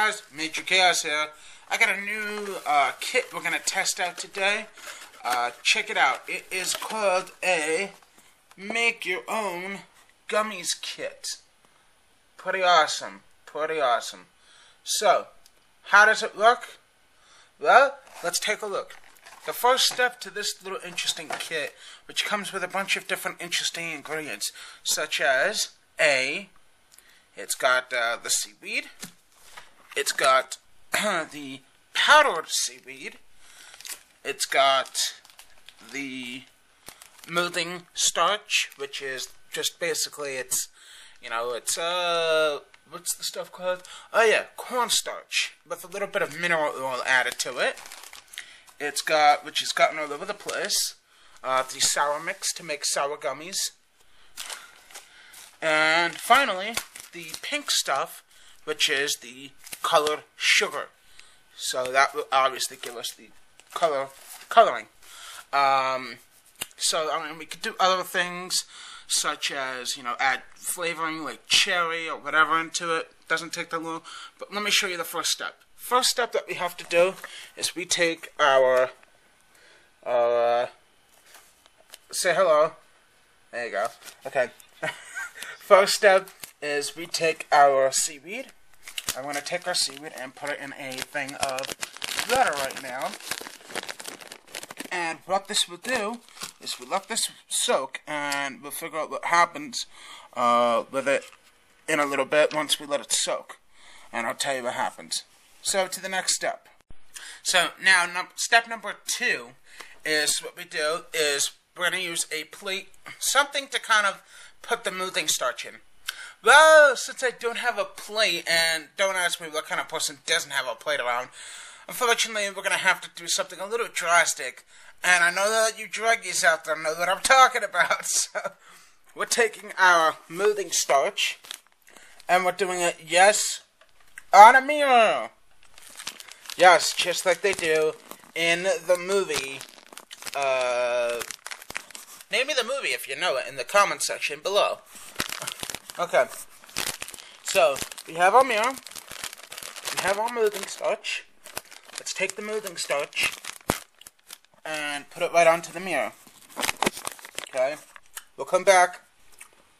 guys, Major Chaos here. I got a new kit we're going to test out today. Check it out. It is called a Make Your Own Gummies kit. Pretty awesome. Pretty awesome. So, how does it look? Well, let's take a look. The first step to this little interesting kit, which comes with a bunch of different interesting ingredients, such as it's got the seaweed, it's got the powdered seaweed, it's got the molding starch, which is just basically it's what's the stuff called? Oh yeah, cornstarch with a little bit of mineral oil added to it. It's got, which is gotten all over the place, the sour mix to make sour gummies. And finally, the pink stuff, which is the colored sugar. So that will obviously give us the coloring. So, I mean, we could do other things, such as, add flavoring like cherry or whatever into it. Doesn't take that long. But let me show you the first step. First step that we have to do is we take our, say hello. There you go. Okay. First step is we take our seaweed. I'm going to take our seaweed and put it in a thing of butter right now. And what this will do is we'll let this soak, and we'll figure out what happens with it in a little bit once we let it soak. And I'll tell you what happens. So, to the next step. So, now, step number 2 is what we do is we're going to use a plate, something to kind of put the molding starch in. Well, since I don't have a plate, and don't ask me what kind of person doesn't have a plate around, unfortunately, we're going to have to do something a little drastic. And I know that you druggies out there know what I'm talking about. So, we're taking our molding starch, and we're doing it, yes, on a mirror. Yes, just like they do in the movie. Name me the movie if you know it in the comment section below. Okay. So, we have our mirror. We have our molding starch. Let's take the molding starch and put it right onto the mirror. Okay. We'll come back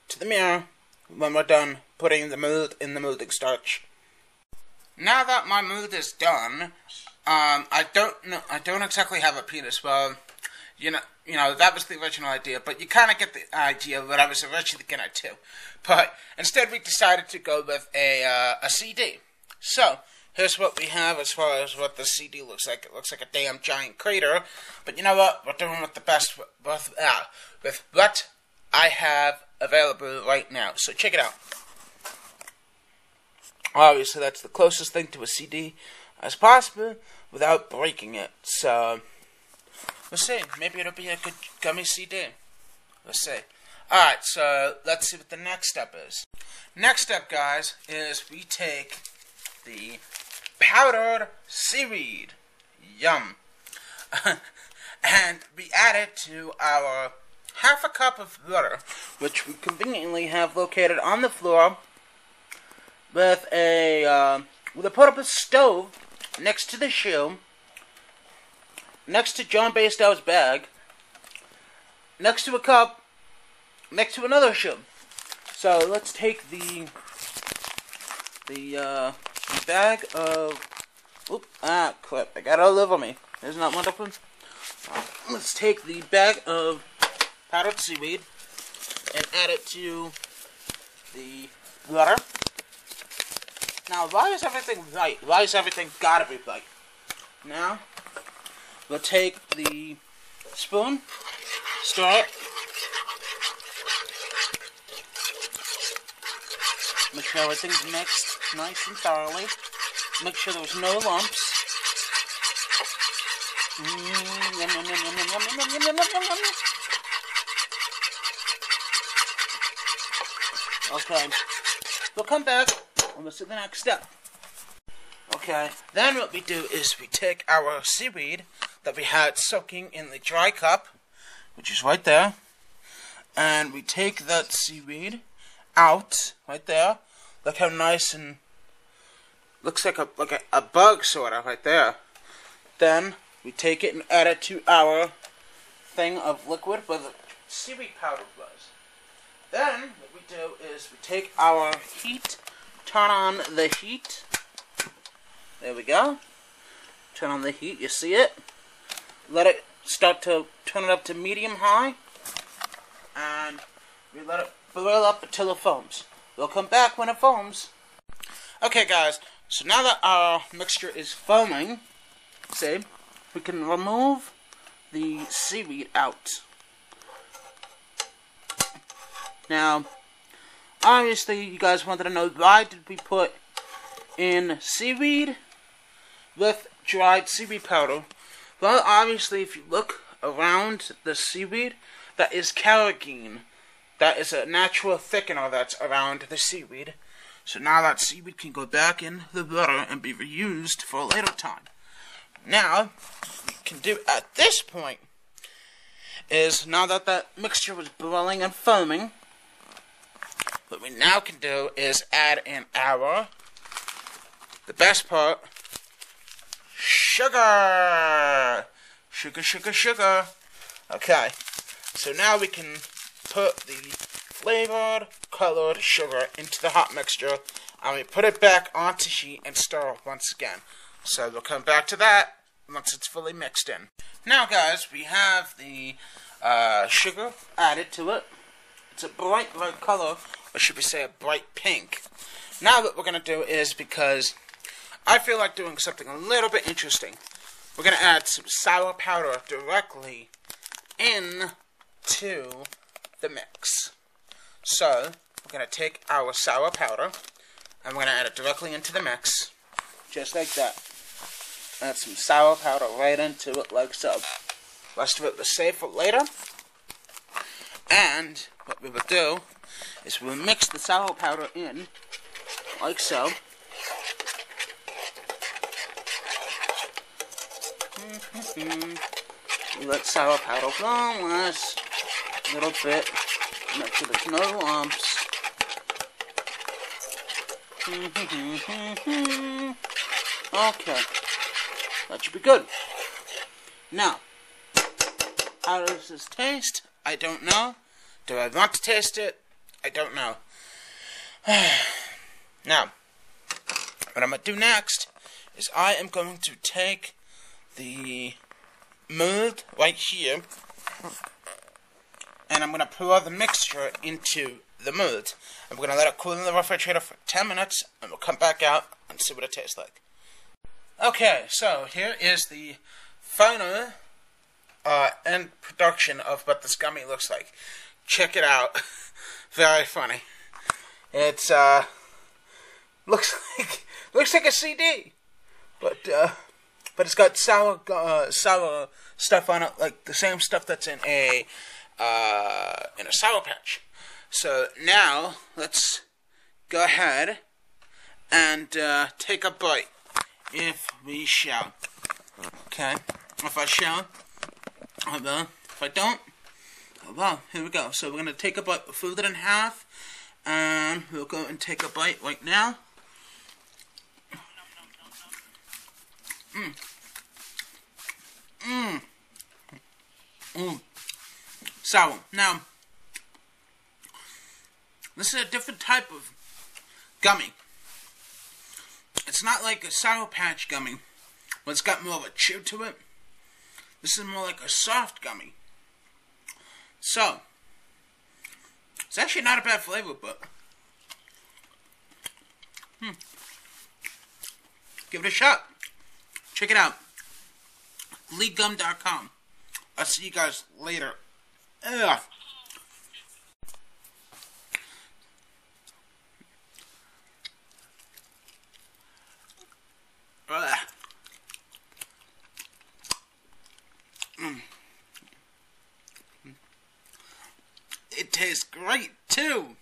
to the mirror when we're done putting the mold in the molding starch. Now that my mold is done, I don't exactly have a penis. Well, you know that was the original idea, but you kind of get the idea of what I was originally gonna do. But instead, we decided to go with a CD. So here's what we have as far as what the CD looks like. It looks like a damn giant crater. But you know what? We're doing with the best with what I have available right now. So check it out. Obviously, that's the closest thing to a CD as possible without breaking it. So, we'll see. Maybe it'll be a good gummy CD. We'll see. Alright, so let's see what the next step is. Next step, guys, is we take the powdered seaweed. Yum. And we add it to our half a cup of butter, which we conveniently have located on the floor with a portable stove next to the shoe, next to John Baystow's bag, next to a cup, next to another shoe. So let's take the bag of, crap, I got it all over me. Isn't that wonderful? Let's take the bag of powdered seaweed and add it to the butter. Now, why is everything white? Why is everything gotta be white? Now, we'll take the spoon, stir it, make sure everything's mixed nice and thoroughly, make sure there's no lumps. Okay, we'll come back. Let's do the next step. Okay, then what we do is we take our seaweed that we had soaking in the dry cup, which is right there, and we take that seaweed out, right there. Look how nice and looks like a bug sort of right there. Then we take it and add it to our thing of liquid where the seaweed powder was. Then what we do is we take our heat, turn on the heat. There we go. Turn on the heat, you see it? Let it start to turn it up to medium high. And we let it boil up until it foams. We'll come back when it foams. Okay guys, so now that our mixture is foaming, see, we can remove the seaweed out. Now, obviously you guys wanted to know why did we put in seaweed with dried seaweed powder. Well, obviously if you look around the seaweed, that is carrageenan. That is a natural thickener that's around the seaweed. So now that seaweed can go back in the water and be reused for a later time. Now, what we can do at this point is, now that that mixture was boiling and foaming, what we now can do is add in the best part, sugar! Sugar, sugar, sugar. Okay, so now we can put the flavored, colored sugar into the hot mixture, and we put it back onto heat and stir once again. So we'll come back to that once it's fully mixed in. Now guys, we have the sugar added to it. It's a bright red color, or should we say a bright pink. Now what we're going to do is, because I feel like doing something a little bit interesting, we're going to add some sour powder directly into the mix. So, we're going to take our sour powder, and we're going to add it directly into the mix, just like that. Add some sour powder right into it, like so. The rest of it we'll save for later. And what we will do is we'll mix the sour powder in, like so. Let sour powder go last a little bit. Make sure there's no lumps. Okay. That should be good. Now, how does this taste? I don't know. Do I want to taste it? I don't know. Now, what I'm going to do next is I am going to take the mold right here, and I'm going to pour the mixture into the mold. I'm going to let it cool in the refrigerator for 10 minutes, and we'll come back out and see what it tastes like. Okay, so here is the final end production of what this gummy looks like. Check it out. Very funny. It's looks like a CD, but it's got sour stuff on it, like the same stuff that's in a Sour Patch. So now let's go ahead and take a bite, if we shall. Okay, if I shall, I will. If I don't, oh well. Here we go. So we're gonna take a bite. We'll fold it in half, and we'll go and take a bite right now. Sour. Now, this is a different type of gummy. It's not like a Sour Patch gummy, but it's got more of a chew to it. This is more like a soft gummy. So, it's actually not a bad flavor, but give it a shot. Check it out. LeeGum.com. I'll see you guys later. Ugh. It tastes great too.